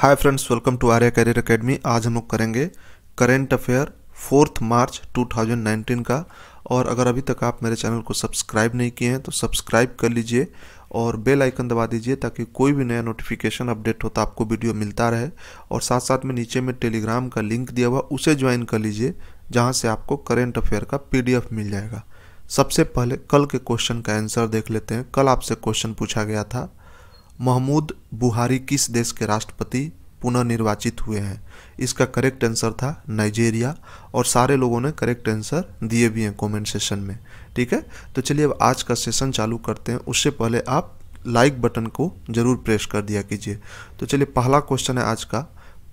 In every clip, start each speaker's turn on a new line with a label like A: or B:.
A: Hi friends, welcome to Arya career academy. आज हम लोग करेंगे करेंट अफेयर 4 मार्च 2019 का। और अगर अभी तक आप मेरे चैनल को सब्सक्राइब नहीं किए हैं तो सब्सक्राइब कर लीजिए और बेल आइकन दबा दीजिए ताकि कोई भी नया नोटिफिकेशन अपडेट हो तो आपको वीडियो मिलता रहे। और साथ साथ में नीचे में टेलीग्राम का लिंक दिया हुआ, उसे ज्वाइन कर लीजिए जहाँ से आपको करेंट अफेयर का PDF मिल जाएगा। सबसे पहले कल के क्वेश्चन का आंसर देख लेते हैं। कल आपसे क्वेश्चन पूछा गया था, महमूद बुहारी किस देश के राष्ट्रपति पुनः निर्वाचित हुए हैं? इसका करेक्ट आंसर था नाइजीरिया। और सारे लोगों ने करेक्ट आंसर दिए भी हैं कमेंट सेशन में। ठीक है, तो चलिए अब आज का सेशन चालू करते हैं। उससे पहले आप लाइक बटन को जरूर प्रेस कर दिया कीजिए। तो चलिए पहला क्वेश्चन है आज का,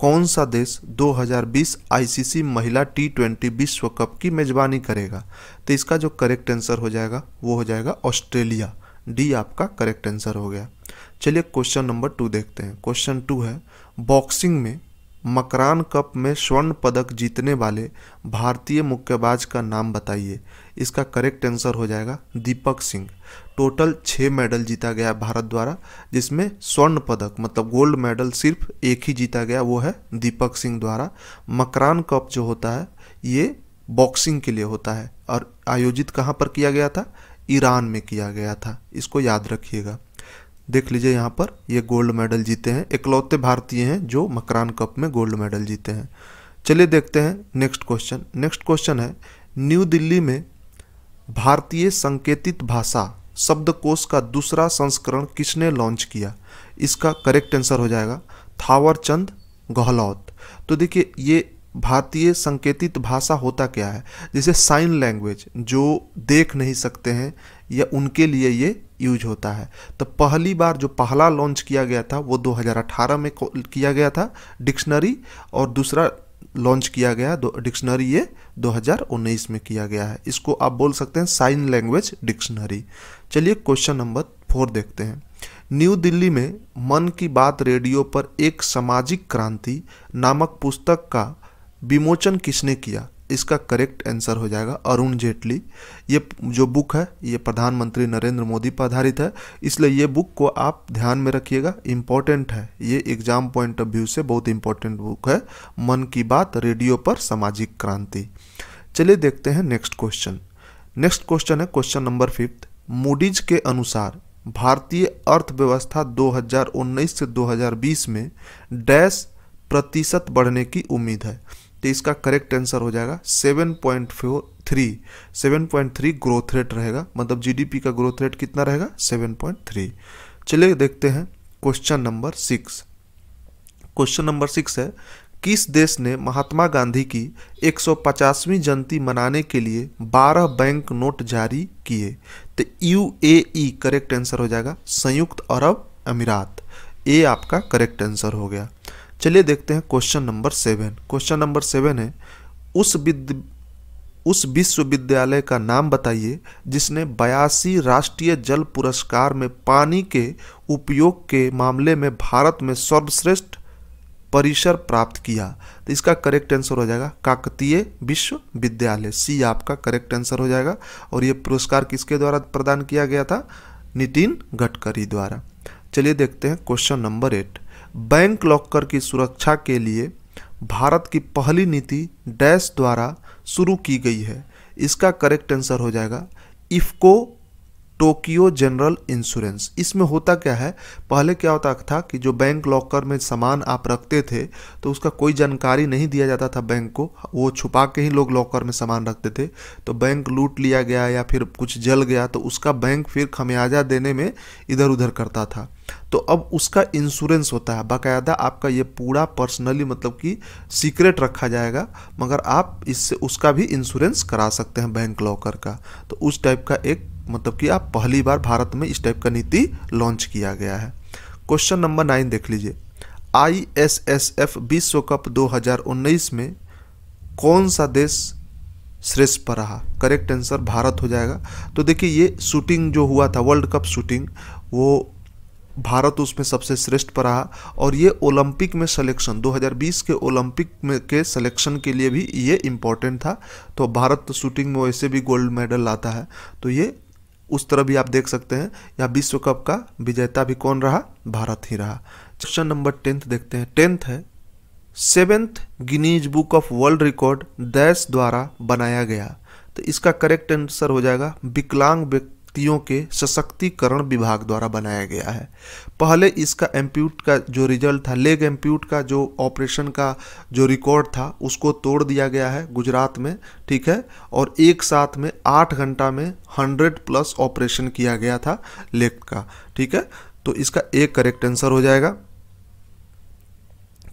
A: कौन सा देश 2020 ICC महिला T20 विश्व कप की मेजबानी करेगा? तो इसका जो करेक्ट आंसर हो जाएगा वो हो जाएगा ऑस्ट्रेलिया। डी आपका करेक्ट आंसर हो गया। चलिए क्वेश्चन नंबर 2 देखते हैं। क्वेश्चन 2 है, बॉक्सिंग में मकरान कप में स्वर्ण पदक जीतने वाले भारतीय मुक्केबाज का नाम बताइए। इसका करेक्ट आंसर हो जाएगा दीपक सिंह। टोटल 6 मेडल जीता गया भारत द्वारा, जिसमें स्वर्ण पदक मतलब गोल्ड मेडल सिर्फ एक ही जीता गया, वो है दीपक सिंह द्वारा। मकरान कप जो होता है ये बॉक्सिंग के लिए होता है और आयोजित कहाँ पर किया गया था? ईरान में किया गया था। इसको याद रखिएगा। देख लीजिए यहाँ पर ये गोल्ड मेडल जीते हैं, इकलौते भारतीय हैं जो मकरान कप में गोल्ड मेडल जीते हैं। चलिए देखते हैं नेक्स्ट क्वेश्चन। नेक्स्ट क्वेश्चन है, न्यू दिल्ली में भारतीय संकेतित भाषा शब्दकोश का दूसरा संस्करण किसने लॉन्च किया? इसका करेक्ट आंसर हो जाएगा थावरचंद गहलोत। तो देखिए ये भारतीय संकेतित भाषा होता क्या है? जैसे साइन लैंग्वेज जो देख नहीं सकते हैं या उनके लिए ये यूज होता है। तो पहली बार जो पहला लॉन्च किया गया था वो 2018 में किया गया था डिक्शनरी, और दूसरा लॉन्च किया गया डिक्शनरी ये 2019 में किया गया है। इसको आप बोल सकते हैं साइन लैंग्वेज डिक्शनरी। चलिए क्वेश्चन नंबर 4 देखते हैं। न्यू दिल्ली में मन की बात रेडियो पर एक सामाजिक क्रांति नामक पुस्तक का विमोचन किसने किया? इसका करेक्ट आंसर हो जाएगा अरुण जेटली। ये जो बुक है ये प्रधानमंत्री नरेंद्र मोदी पर आधारित है, इसलिए ये बुक को आप ध्यान में रखिएगा, इम्पोर्टेंट है। ये एग्जाम पॉइंट ऑफ व्यू से बहुत इंपॉर्टेंट बुक है, मन की बात रेडियो पर सामाजिक क्रांति। चलिए देखते हैं नेक्स्ट क्वेश्चन। नेक्स्ट क्वेश्चन है क्वेश्चन नंबर 5। मूडीज के अनुसार भारतीय अर्थव्यवस्था 2019 से 2020 में डैश प्रतिशत बढ़ने की उम्मीद है। तो इसका करेक्ट आंसर हो जाएगा 7.3 ग्रोथ रेट रहेगा। मतलब GDP का ग्रोथ रेट कितना रहेगा? 7.3। चलिए देखते हैं क्वेश्चन नंबर 6। क्वेश्चन नंबर 6 है, किस देश ने महात्मा गांधी की 150वीं जयंती मनाने के लिए 12 बैंक नोट जारी किए? तो UAE करेक्ट आंसर हो जाएगा, संयुक्त अरब अमीरात। ए आपका करेक्ट आंसर हो गया। चलिए देखते हैं क्वेश्चन नंबर 7। क्वेश्चन नंबर 7 है, उस विश्वविद्यालय का नाम बताइए जिसने 82 राष्ट्रीय जल पुरस्कार में पानी के उपयोग के मामले में भारत में सर्वश्रेष्ठ परिसर प्राप्त किया। तो इसका करेक्ट आंसर हो जाएगा काकतीय विश्वविद्यालय। सी आपका करेक्ट आंसर हो जाएगा। और ये पुरस्कार किसके द्वारा प्रदान किया गया था? नितिन गडकरी द्वारा। चलिए देखते हैं क्वेश्चन नंबर 8। बैंक लॉकर की सुरक्षा के लिए भारत की पहली नीति डैश द्वारा शुरू की गई है। इसका करेक्ट आंसर हो जाएगा इफ्को टोक्यो जनरल इंश्योरेंस। इसमें होता क्या है, पहले क्या होता था कि जो बैंक लॉकर में सामान आप रखते थे तो उसका कोई जानकारी नहीं दिया जाता था बैंक को, वो छुपा के ही लोग लॉकर में सामान रखते थे। तो बैंक लूट लिया गया या फिर कुछ जल गया तो उसका बैंक फिर खमियाजा देने में इधर उधर करता था। तो अब उसका इंश्योरेंस होता है बाकायदा, आपका ये पूरा पर्सनली मतलब कि सीक्रेट रखा जाएगा, मगर आप इससे उसका भी इंश्योरेंस करा सकते हैं बैंक लॉकर का। तो उस टाइप का एक मतलब कि आप पहली बार भारत में इस टाइप का नीति लॉन्च किया गया है। क्वेश्चन नंबर 9 देख लीजिए। ISSF विश्व कप 2019 में कौन सा देश श्रेष्ठ पर रहा? करेक्ट आंसर भारत हो जाएगा। तो देखिए ये शूटिंग जो हुआ था वर्ल्ड कप शूटिंग, वो भारत उसमें सबसे श्रेष्ठ पर रहा। और ये ओलंपिक में सिलेक्शन 2020 के ओलंपिक में के सिलेक्शन के लिए भी ये इम्पोर्टेंट था। तो भारत तो शूटिंग में वैसे भी गोल्ड मेडल लाता है, तो ये उस तरह भी आप देख सकते हैं। या विश्व कप का विजेता भी कौन रहा? भारत ही रहा। क्वेश्चन नंबर 10 देखते हैं। 10th है 7th Guinness book of world record dash द्वारा बनाया गया। तो इसका करेक्ट आंसर हो जाएगा विकलांग व्यक्तियों के सशक्तिकरण विभाग द्वारा बनाया गया है। पहले इसका एम्प्यूट का जो रिजल्ट था, लेग एम्प्यूट का जो ऑपरेशन का जो रिकॉर्ड था उसको तोड़ दिया गया है गुजरात में, ठीक है। और एक साथ में 8 घंटा में 100+ ऑपरेशन किया गया था लेग का, ठीक है। तो इसका एक करेक्ट आंसर हो जाएगा।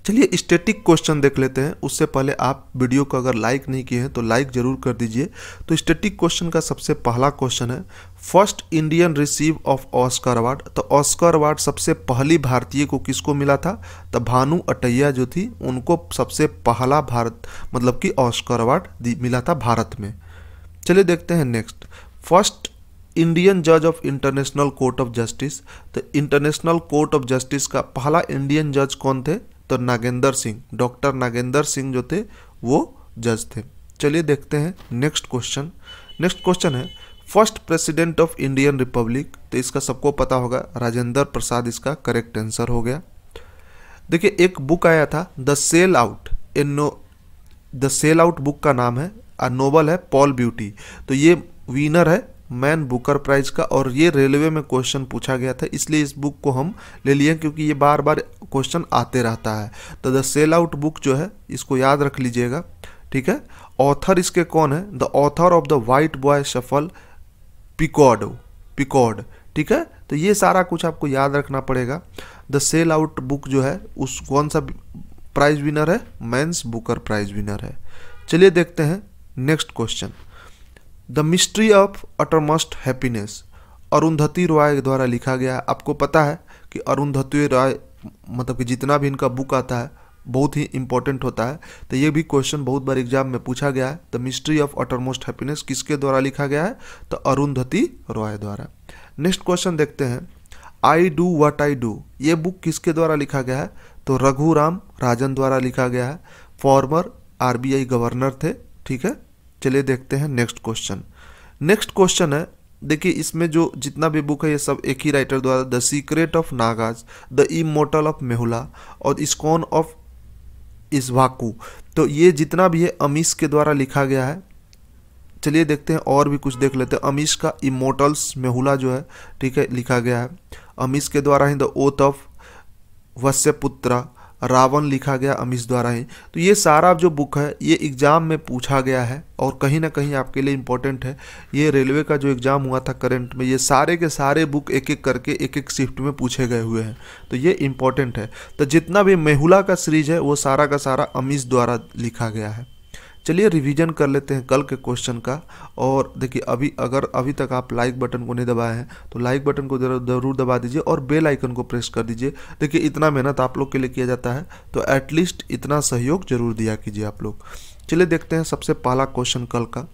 A: चलिए स्टैटिक क्वेश्चन देख लेते हैं। उससे पहले आप वीडियो को अगर लाइक नहीं किए हैं तो लाइक जरूर कर दीजिए। तो स्टैटिक क्वेश्चन का सबसे पहला क्वेश्चन है, first Indian receive of Oscar award. तो ऑस्कर अवार्ड सबसे पहली भारतीय को किसको मिला था? तो भानु अटैया जो थी उनको सबसे पहला भारत मतलब कि ऑस्कर अवार्ड मिला था भारत में। चलिए देखते हैं नेक्स्ट, फर्स्ट इंडियन जज of international court of justice. तो इंटरनेशनल कोर्ट ऑफ जस्टिस का पहला इंडियन जज कौन थे? तो नागेंद्र सिंह, डॉक्टर नागेंद्र सिंह जो थे वो जज थे। चलिए देखते हैं नेक्स्ट क्वेश्चन। नेक्स्ट क्वेश्चन है first president of Indian Republic. तो इसका सबको पता होगा राजेंद्र प्रसाद, इसका करेक्ट आंसर हो गया। देखिए एक बुक आया था the sell out, the sell out book का नाम है, नोवेल है पॉल ब्यूटी। तो ये विनर है मैन बुकर प्राइज का, और ये रेलवे में क्वेश्चन पूछा गया था, इसलिए इस बुक को हम ले लिए क्योंकि ये बार बार क्वेश्चन आते रहता है। तो द सेल आउट बुक जो है इसको याद रख लीजिएगा, ठीक है। ऑथर इसके कौन है? The author of the white boy shuffle Picard, ठीक है। तो ये सारा कुछ आपको याद रखना पड़ेगा। द सेल आउट बुक जो है उस कौन सा प्राइज विनर है? मैन्स बुकर प्राइज विनर है। चलिए देखते हैं next question, the mystery of uttermost happiness Arundhati Roy द्वारा लिखा गया है। आपको पता है कि अरुंधति रॉय मतलब कि जितना भी इनका बुक आता है बहुत ही इंपॉर्टेंट होता है। तो ये भी क्वेश्चन बहुत बार एग्जाम में पूछा गया है। The mystery of uttermost happiness किसके द्वारा लिखा गया है? तो अरुंधति रॉय द्वारा। नेक्स्ट क्वेश्चन देखते हैं, I do what I do, ये बुक किसके द्वारा लिखा गया है? तो रघुराम राजन द्वारा लिखा गया है, फॉर्मर RBI गवर्नर थे, ठीक है। चलिए देखते हैं नेक्स्ट क्वेश्चन। नेक्स्ट क्वेश्चन है, देखिए इसमें जो जितना भी बुक है ये सब एक ही राइटर द्वारा, the secret of Nagas, the immortal of Meluha और इस्कॉन ऑफ इस्वाकू। तो ये जितना भी है अमीश के द्वारा लिखा गया है। चलिए देखते हैं और भी कुछ देख लेते हैं। अमीश का इमोर्टल्स मेहुला जो है, ठीक है, लिखा गया है अमीश के द्वारा ही। द ओथ ऑफ वस्यपुत्रा रावण लिखा गया अमीश द्वारा ही। तो ये सारा जो बुक है ये एग्जाम में पूछा गया है और कहीं ना कहीं आपके लिए इम्पोर्टेंट है। ये रेलवे का जो एग्जाम हुआ था करंट में, ये सारे के सारे बुक एक एक करके एक एक शिफ्ट में पूछे गए हुए हैं, तो ये इम्पोर्टेंट है। तो जितना भी मेहुला का सीरीज है वो सारा का सारा अमीश द्वारा लिखा गया है। चलिए रिवीजन कर लेते हैं कल के क्वेश्चन का। और देखिए अभी तक आप लाइक बटन को नहीं दबाए हैं तो लाइक बटन को ज़रूर दबा दीजिए और बेल आइकन को प्रेस कर दीजिए। देखिए इतना मेहनत आप लोग के लिए किया जाता है तो एटलीस्ट इतना सहयोग जरूर दिया कीजिए आप लोग। चलिए देखते हैं सबसे पहला क्वेश्चन कल का,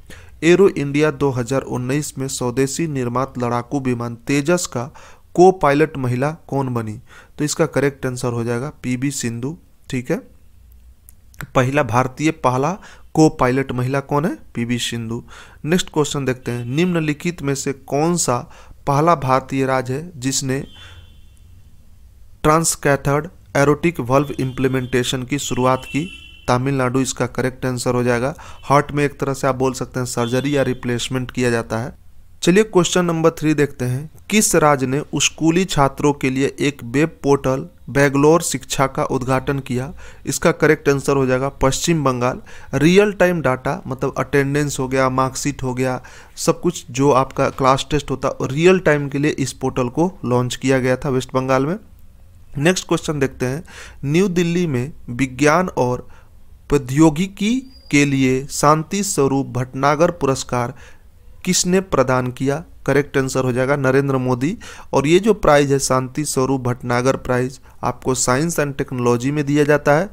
A: एरो इंडिया 2019 में स्वदेशी निर्मित लड़ाकू विमान तेजस का को पायलट महिला कौन बनी? तो इसका करेक्ट आंसर हो जाएगा PV सिंधु, ठीक है। पहला को पायलट महिला कौन है? PV सिंधु। नेक्स्ट क्वेश्चन देखते हैं, निम्नलिखित में से कौन सा पहला भारतीय राज्य है जिसने ट्रांसकैथर्ड एरोटिक वल्व इम्प्लीमेंटेशन की शुरुआत की? तमिलनाडु इसका करेक्ट आंसर हो जाएगा। हार्ट में एक तरह से आप बोल सकते हैं सर्जरी या रिप्लेसमेंट किया जाता है। चलिए क्वेश्चन नंबर 3 देखते हैं, किस राज्य ने स्कूली छात्रों के लिए एक वेब पोर्टल बैंगलोर शिक्षा का उद्घाटन किया? इसका करेक्ट आंसर हो जाएगा पश्चिम बंगाल। रियल टाइम डाटा मतलब अटेंडेंस हो गया, मार्कशीट हो गया, सब कुछ जो आपका क्लास टेस्ट होता है रियल टाइम के लिए इस पोर्टल को लॉन्च किया गया था वेस्ट बंगाल में। नेक्स्ट क्वेश्चन देखते हैं, न्यू दिल्ली में विज्ञान और प्रौद्योगिकी के लिए शांति स्वरूप भटनागर पुरस्कार किसने प्रदान किया? करेक्ट आंसर हो जाएगा नरेंद्र मोदी। और ये जो प्राइज है शांति स्वरूप भटनागर प्राइज आपको साइंस एंड टेक्नोलॉजी में दिया जाता है।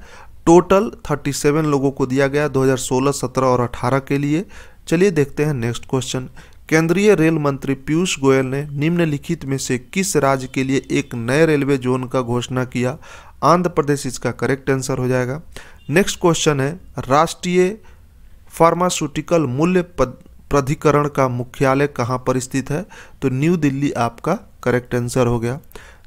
A: टोटल 37 लोगों को दिया गया 2016, 17 और 18 के लिए। चलिए देखते हैं नेक्स्ट क्वेश्चन, केंद्रीय रेल मंत्री पीयूष गोयल ने निम्नलिखित में से किस राज्य के लिए एक नए रेलवे जोन का घोषणा किया? आंध्र प्रदेश इसका करेक्ट आंसर हो जाएगा। नेक्स्ट क्वेश्चन है, राष्ट्रीय फार्मास्यूटिकल मूल्य प्राधिकरण का मुख्यालय कहाँ पर स्थित है? तो न्यू दिल्ली आपका करेक्ट आंसर हो गया।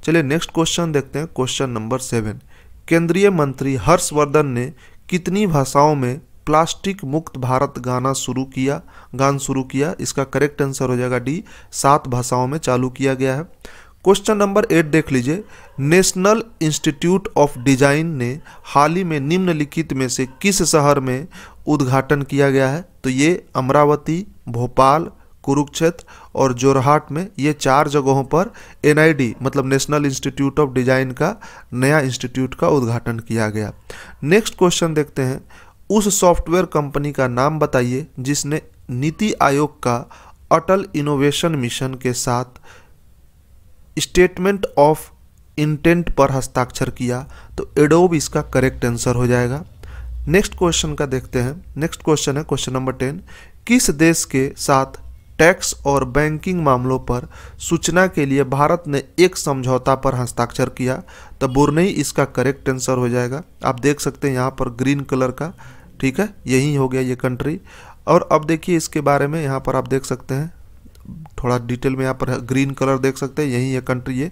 A: चलिए नेक्स्ट क्वेश्चन देखते हैं, क्वेश्चन नंबर 7। केंद्रीय मंत्री हर्षवर्धन ने कितनी भाषाओं में प्लास्टिक मुक्त भारत गान शुरू किया? इसका करेक्ट आंसर हो जाएगा डी, 7 भाषाओं में चालू किया गया है। क्वेश्चन नंबर 8 देख लीजिए। नेशनल इंस्टीट्यूट ऑफ डिजाइन ने हाल ही में निम्नलिखित में से किस शहर में उद्घाटन किया गया है? तो ये अमरावती, भोपाल, कुरुक्षेत्र और जोरहाट में, ये 4 जगहों पर NID मतलब नेशनल इंस्टीट्यूट ऑफ डिजाइन का नया इंस्टीट्यूट का उद्घाटन किया गया। नेक्स्ट क्वेश्चन देखते हैं। उस सॉफ्टवेयर कंपनी का नाम बताइए जिसने नीति आयोग का अटल इनोवेशन मिशन के साथ स्टेटमेंट ऑफ इंटेंट पर हस्ताक्षर किया? तो एडोब इसका करेक्ट आंसर हो जाएगा। नेक्स्ट क्वेश्चन का देखते हैं। नेक्स्ट क्वेश्चन है क्वेश्चन नंबर 10। किस देश के साथ टैक्स और बैंकिंग मामलों पर सूचना के लिए भारत ने एक समझौता पर हस्ताक्षर किया? तो ब्रुनेई इसका करेक्ट आंसर हो जाएगा। आप देख सकते हैं यहाँ पर ग्रीन कलर का, ठीक है, यही हो गया ये कंट्री। और अब देखिए इसके बारे में, यहाँ पर आप देख सकते हैं थोड़ा डिटेल में, यहाँ पर ग्रीन कलर देख सकते हैं, यही है कंट्री ये।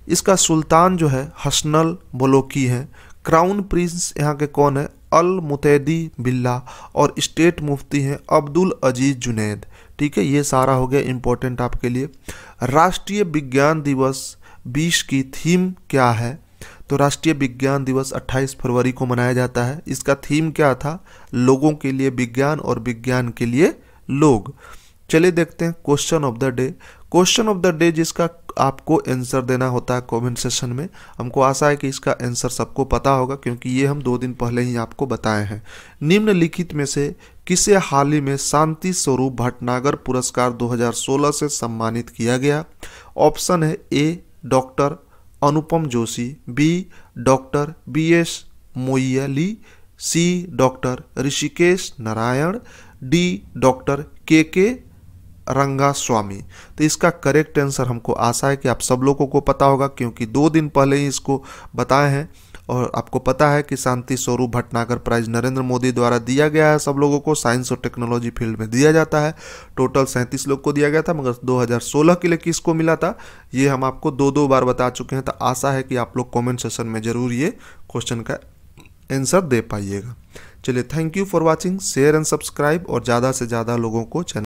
A: इसका सुल्तान जो है हसनल बोलोकी है। क्राउन प्रिंस यहाँ के कौन है? अल मुतैदी बिल्ला। और स्टेट मुफ्ती हैं अब्दुल अजीज जुनैद। ठीक है, ये सारा हो गया इंपॉर्टेंट आपके लिए। राष्ट्रीय विज्ञान दिवस 20 की थीम क्या है? तो राष्ट्रीय विज्ञान दिवस 28 फरवरी को मनाया जाता है। इसका थीम क्या था? लोगों के लिए विज्ञान और विज्ञान के लिए लोग। चलिए देखते हैं question of the day. Question of the day जिसका आपको आंसर देना होता है कमेंट सेशन में। हमको आशा है कि इसका आंसर सबको पता होगा क्योंकि ये हम 2 दिन पहले ही आपको बताए हैं। निम्नलिखित में से किसे हाल ही में शांति स्वरूप भटनागर पुरस्कार 2016 से सम्मानित किया गया? ऑप्शन है A doctor Anupam Joshi, B doctor BS Moily, C doctor Rishikesh Narayan, D doctor KK Rangaswamy. तो इसका करेक्ट आंसर हमको आशा है कि आप सब लोगों को पता होगा क्योंकि 2 दिन पहले ही इसको बताए हैं। और आपको पता है कि शांति स्वरूप भटनागर प्राइज नरेंद्र मोदी द्वारा दिया गया है। सब लोगों को साइंस और टेक्नोलॉजी फील्ड में दिया जाता है। टोटल 37 लोग को दिया गया था, मगर 2016 के लिए किसको मिला था ये हम आपको 2 बार बता चुके हैं। तो आशा है कि आप लोग कॉमेंट सेशन में जरूर ये क्वेश्चन का आंसर दे पाइएगा। चलिए, thank you for watching, share and subscribe और ज़्यादा से ज़्यादा लोगों को चैनल